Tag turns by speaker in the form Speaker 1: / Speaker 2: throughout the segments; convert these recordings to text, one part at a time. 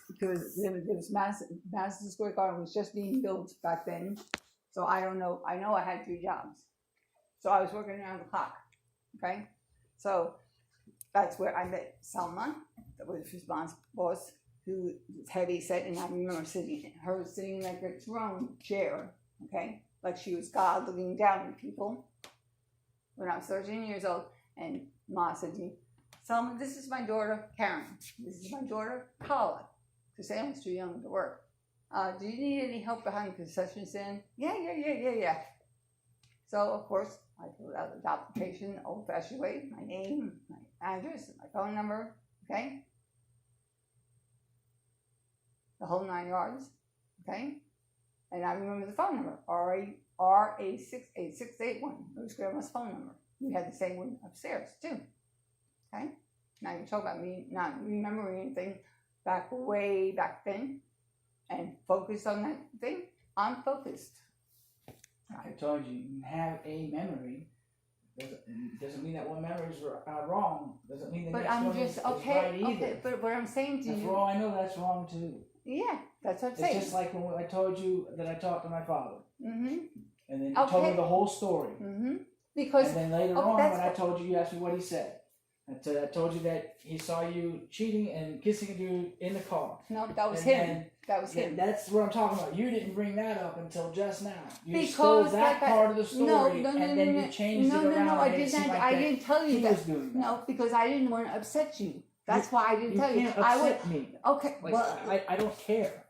Speaker 1: because there was Madison Square Garden was just being built back then. So I don't know. I know I had 3 jobs. So I was working around the clock. Okay. So that's where I met Selma, that was his boss, who was heavy set, and I remember her sitting like a throne chair, okay, like she was God looking down at people. When I was 13 years old, and Ma said to me, Selma, this is my daughter Karen. This is my daughter Paula, because Sam was too young to work. Do you need any help behind the concession stand? Yeah. So of course I filled out the application the old-fashioned way, my name, my address, my phone number, okay? The whole 9 yards, okay? And I remember the phone number, RA68681. It was Grandma's phone number. We had the same one upstairs too, okay? Now you talk about me not remembering anything way back then and focus on that thing. I'm focused.
Speaker 2: I told you, you have a memory. Doesn't mean that one memory is wrong. Doesn't mean the
Speaker 1: But
Speaker 2: next
Speaker 1: I'm
Speaker 2: one
Speaker 1: just
Speaker 2: is right either.
Speaker 1: okay. But what I'm saying to
Speaker 2: and
Speaker 1: you,
Speaker 2: for all I know, that's wrong too.
Speaker 1: Yeah, that's what I'm
Speaker 2: It's
Speaker 1: saying.
Speaker 2: just like when I told you that I talked to my father,
Speaker 1: Mm-hmm.
Speaker 2: and then you told me
Speaker 1: Okay.
Speaker 2: the whole story.
Speaker 1: Mm-hmm. Because
Speaker 2: And then later
Speaker 1: okay,
Speaker 2: on,
Speaker 1: that's
Speaker 2: when I
Speaker 1: what-
Speaker 2: told you, you asked me what he said. I told you that he saw you cheating and kissing you in the car.
Speaker 1: no, that was
Speaker 2: And
Speaker 1: him.
Speaker 2: then-
Speaker 1: That was him.
Speaker 2: That's what I'm talking about. You didn't bring that up until just now. You
Speaker 1: Because
Speaker 2: stole that
Speaker 1: like
Speaker 2: part of the story,
Speaker 1: no,
Speaker 2: and then you changed
Speaker 1: no,
Speaker 2: it around.
Speaker 1: No, I
Speaker 2: and it seemed
Speaker 1: didn't.
Speaker 2: like
Speaker 1: I
Speaker 2: that
Speaker 1: didn't tell you
Speaker 2: he
Speaker 1: that.
Speaker 2: was doing that.
Speaker 1: No, because I didn't want to upset you. That's why I didn't tell you.
Speaker 2: Can't
Speaker 1: I would.
Speaker 2: upset me.
Speaker 1: Okay,
Speaker 2: Like,
Speaker 1: well,
Speaker 2: I don't care.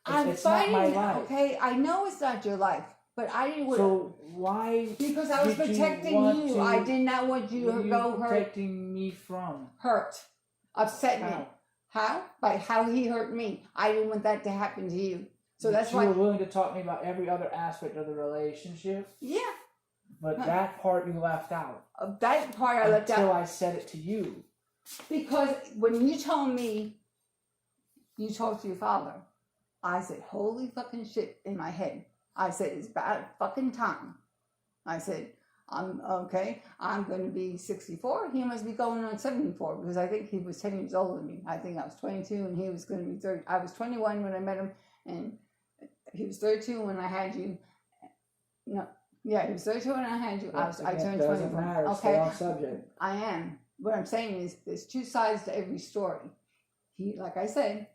Speaker 1: I'm
Speaker 2: it's not my
Speaker 1: fighting.
Speaker 2: life.
Speaker 1: Okay, I know it's not your life, but I didn't.
Speaker 2: So why?
Speaker 1: Because I was
Speaker 2: did you
Speaker 1: protecting
Speaker 2: want
Speaker 1: you.
Speaker 2: to-
Speaker 1: I did not want you
Speaker 2: What
Speaker 1: to
Speaker 2: are you
Speaker 1: go hurt,
Speaker 2: protecting me from?
Speaker 1: upset me.
Speaker 2: How?
Speaker 1: How? By how he hurt me. I didn't want that to happen to you. So that's
Speaker 2: you
Speaker 1: why.
Speaker 2: were willing to talk to me about every other aspect of the relationship,
Speaker 1: Yeah,
Speaker 2: but that part you left out.
Speaker 1: that part I left
Speaker 2: until
Speaker 1: out.
Speaker 2: I said it to you.
Speaker 1: Because when you told me you talked to your father, I said, holy fucking shit in my head. I said, it's about fucking time. I said, I'm going to be 64. He must be going on 74 because I think he was 10 years older than me. I think I was 22 and he was going to be 30. I was 21 when I met him and he was 32 when I had you. No, yeah, he was 32 when I had you. I turned 24.
Speaker 2: Matter.
Speaker 1: Okay,
Speaker 2: Stay on subject.
Speaker 1: I am. What I'm saying is there's 2 sides to every story. He, like I said,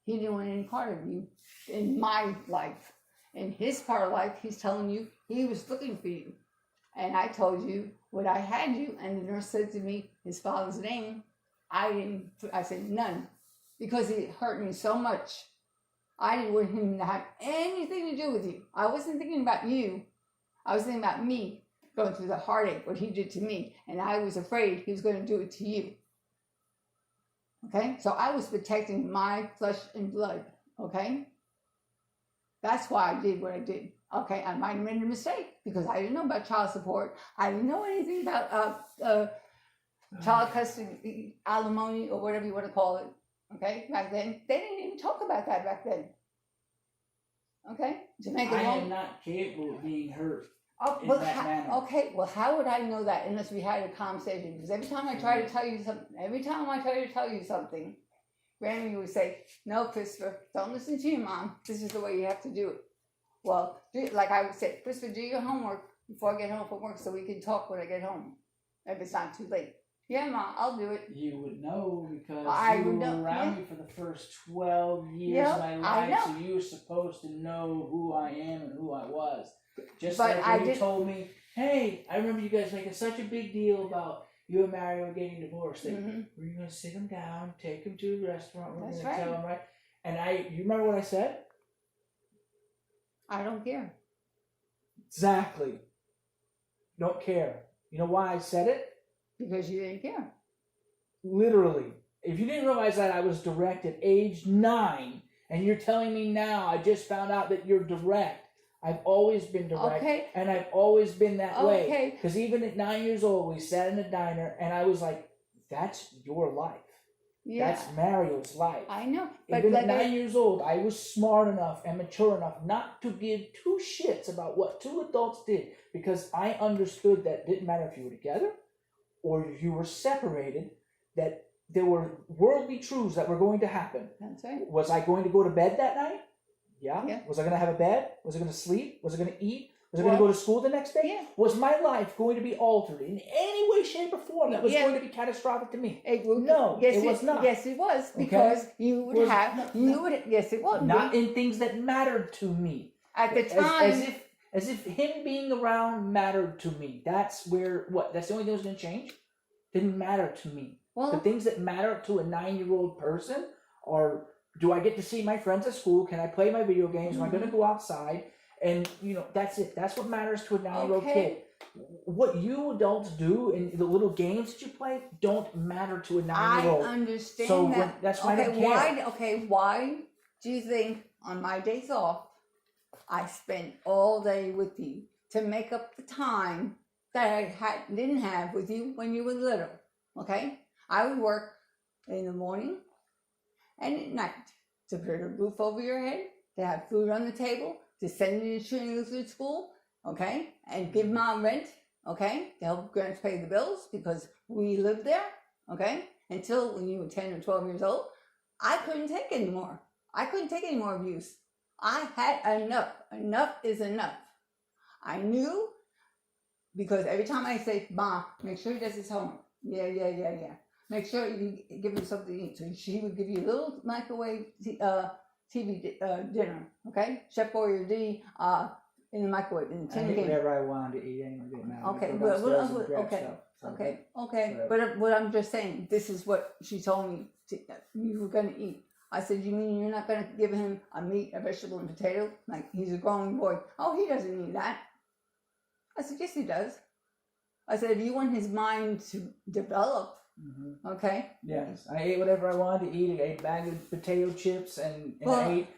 Speaker 1: he didn't want any part of you in my life. In his part of life, he's telling you he was looking for you. And I told you when I had you, and the nurse said to me his father's name. I said none. Because it hurt me so much. I didn't want him to have anything to do with you. I wasn't thinking about you. I was thinking about me going through the heartache, what he did to me. And I was afraid he was going to do it to you. Okay? So I was protecting my flesh and blood. Okay? That's why I did what I did. Okay, I might have made a mistake because I didn't know about child support. I didn't know anything about child custody, alimony, or whatever you want to call it. Okay, back then they didn't even talk about that back then. Okay, Jamaica.
Speaker 2: I am not capable of being hurt.
Speaker 1: Oh,
Speaker 2: in
Speaker 1: well,
Speaker 2: that manner.
Speaker 1: okay. Well, how would I know that unless we had a conversation? Because every time I try to tell you something, Granny would say, "No, Christopher, don't listen to your mom. This is the way you have to do it." Well, like I would say, Christopher, do your homework before I get home from work so we can talk when I get home, if it's not too late. Yeah, Mom, I'll do it.
Speaker 2: You would know because
Speaker 1: I
Speaker 2: you
Speaker 1: would
Speaker 2: were
Speaker 1: know,
Speaker 2: around
Speaker 1: yeah.
Speaker 2: me for the first 12 years
Speaker 1: Yeah,
Speaker 2: of my
Speaker 1: I
Speaker 2: life,
Speaker 1: know.
Speaker 2: so you were supposed to know who I am and who I was. Just
Speaker 1: But
Speaker 2: like
Speaker 1: I
Speaker 2: when you
Speaker 1: did-
Speaker 2: told me, hey, I remember you guys making such a big deal about you and Mario getting divorced. Like,
Speaker 1: Mhm.
Speaker 2: we're going to sit him down, take him to a restaurant, we're
Speaker 1: That's
Speaker 2: going to
Speaker 1: right.
Speaker 2: tell him, right? And you remember what I said?
Speaker 1: I don't care.
Speaker 2: Exactly. Don't care. You know why I said it?
Speaker 1: Because you didn't care.
Speaker 2: Literally. If you didn't realize that I was direct at age 9, and you're telling me now, I just found out that you're direct. I've always been direct,
Speaker 1: Okay.
Speaker 2: and I've always been that way.
Speaker 1: Okay.
Speaker 2: Because even at 9 years old, we sat in a diner, and I was like, that's your life.
Speaker 1: Yeah.
Speaker 2: That's Mario's life.
Speaker 1: I know. But
Speaker 2: Even
Speaker 1: like
Speaker 2: at 9 years old, I was smart enough and mature enough not to give 2 shits about what 2 adults did, because I understood that it didn't matter if you were together or if you were separated, that there were worldly truths that were going to happen.
Speaker 1: That's right.
Speaker 2: Was I going to go to bed that night? Yeah.
Speaker 1: Yeah.
Speaker 2: Was I going to have a bed? Was I going to sleep? Was I going to eat? Was I
Speaker 1: Well,
Speaker 2: going to go to school the next day?
Speaker 1: Yeah.
Speaker 2: Was my life going to be altered in any way, shape, or form that was
Speaker 1: Yeah.
Speaker 2: going to be catastrophic to me?
Speaker 1: No,
Speaker 2: it was not.
Speaker 1: Yes, it was, because you would
Speaker 2: Was-
Speaker 1: have, yes, it would.
Speaker 2: Not in things that mattered to me.
Speaker 1: At the time,
Speaker 2: As if him being around mattered to me. That's where that's the only thing that was going to change. Didn't matter to me. The
Speaker 1: well,
Speaker 2: things that matter to a 9-year-old person are: do I get to see my friends at school? Can I play my video games? Am I going to go outside? And that's it. That's what matters to a 9-year-old
Speaker 1: Okay.
Speaker 2: kid. What you adults do and the little games that you play don't matter to a
Speaker 1: I
Speaker 2: 9-year-old.
Speaker 1: understand
Speaker 2: So
Speaker 1: that.
Speaker 2: that's why I don't care.
Speaker 1: Why do you think on my days off, I spend all day with you to make up the time that I didn't have with you when you were little? Okay, I would work in the morning and at night to put a roof over your head, to have food on the table, to send you to school, okay, and give mom rent, okay, to help grandparents pay the bills because we lived there, okay, until when you were 10 or 12 years old. I couldn't take anymore. I couldn't take any more abuse. I had enough. Enough is enough. I knew, because every time I say, "Mom, make sure he does his homework." Yeah. Make sure you give him something to eat. So she would give you a little microwave TV dinner, okay? Chef Boyardee in the microwave in the
Speaker 2: I
Speaker 1: tin
Speaker 2: ate
Speaker 1: can.
Speaker 2: whatever I wanted to eat anyway. Didn't matter.
Speaker 1: Okay,
Speaker 2: Go
Speaker 1: but
Speaker 2: downstairs and grab
Speaker 1: okay,
Speaker 2: stuff. So,
Speaker 1: okay.
Speaker 2: Whatever.
Speaker 1: But what I'm just saying, this is what she told me you were going to eat. I said, "You mean you're not going to give him a meat, a vegetable, and potato? Like, he's a growing boy." "Oh, he doesn't need that." I said, "Yes, he does." I said, "If you want his mind to develop,
Speaker 2: Mm-hmm.
Speaker 1: okay?"
Speaker 2: Yes, I ate whatever I wanted to eat. I ate a bag of potato chips and
Speaker 1: Well,
Speaker 2: I ate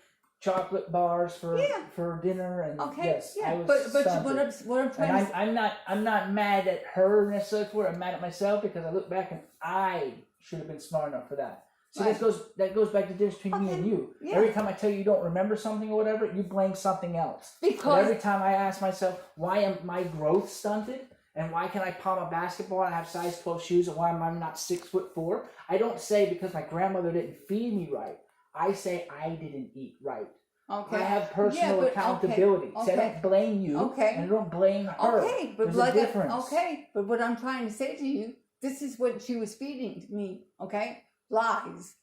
Speaker 2: chocolate bars for
Speaker 1: Yeah.
Speaker 2: for dinner. And
Speaker 1: Okay,
Speaker 2: yes,
Speaker 1: yeah.
Speaker 2: I was
Speaker 1: But
Speaker 2: stunted.
Speaker 1: what I'm trying
Speaker 2: And
Speaker 1: to
Speaker 2: I'm not mad at her necessarily for it. I'm mad at myself because I look back and I should have been smart enough for that. So
Speaker 1: Right.
Speaker 2: that goes back to the difference between me
Speaker 1: Okay,
Speaker 2: and you.
Speaker 1: yeah.
Speaker 2: Every time I tell you don't remember something or whatever, you blame something else. But
Speaker 1: because
Speaker 2: every time I ask myself, why am my growth stunted? And why can I palm a basketball and have size 12 shoes and why am I not 6'4"? I don't say because my grandmother didn't feed me right. I say I didn't eat right.
Speaker 1: okay.
Speaker 2: I have personal
Speaker 1: but
Speaker 2: accountability. So I
Speaker 1: okay.
Speaker 2: don't blame you
Speaker 1: Okay.
Speaker 2: and I don't blame her.
Speaker 1: Okay, but
Speaker 2: There's
Speaker 1: like
Speaker 2: a difference.
Speaker 1: okay, but what I'm trying to say to you, this is what she was feeding to me. Okay, lies.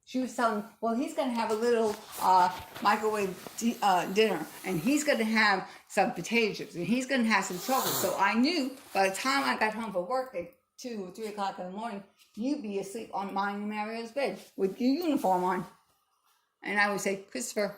Speaker 1: She was telling, well, he's going to have a little microwave dinner, and he's going to have some potato chips, and he's going to have some chocolate. So I knew by the time I got home from work at 2 or 3 o'clock in the morning, you'd be asleep on mine and Mario's bed with your uniform on. And I would say, "Christopher,